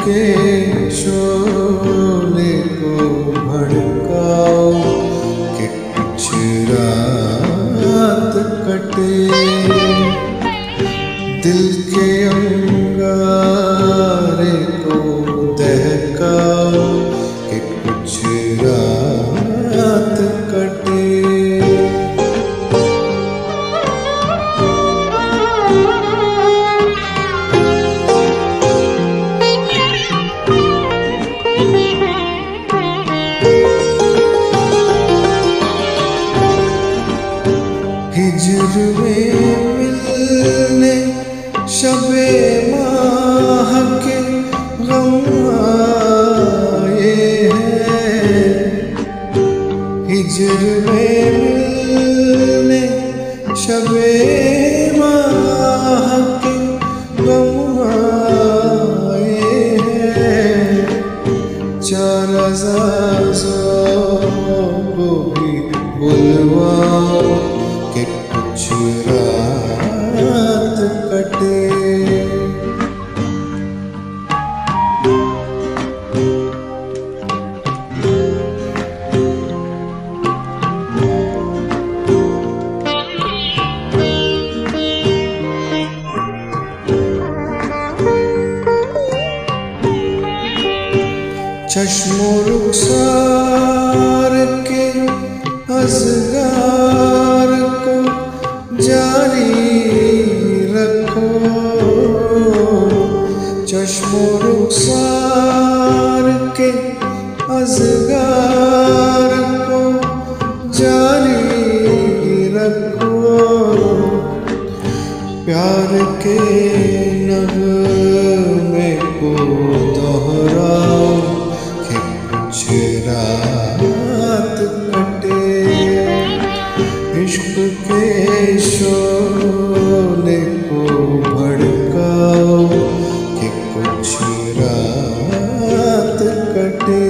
के शोले को भड़काओ कि कुछ रात कटे। दिल के अंगारे को दहकाओ कि कुछ रात कटे। हिजर में मिलने शबे माह के गम आए हैं। हिजर में मिलने शबे माह के गम आए हैं। चार अज़ाज़ों को भी बुलवाओ कि कुछ रात कटे। चश्मो रुखसार के अज़गार को जारी रखो। चश्मो रुखसार के अज़गार को जारी रखो। प्यार के नग़मे को दोहराओ कि कुछ रात कटे। इश्क के शोले को भड़काओ कि कुछ रात कटे।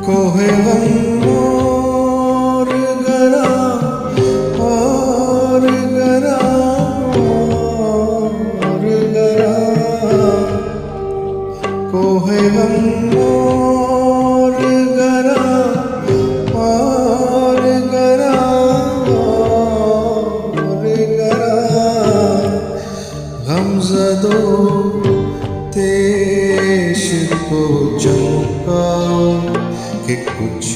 कोहे गम और गरा और गरा और गरा। कोहे गम और गरा और गरा और गरा। गमज़दो तेश को चमकाओ कि कुछ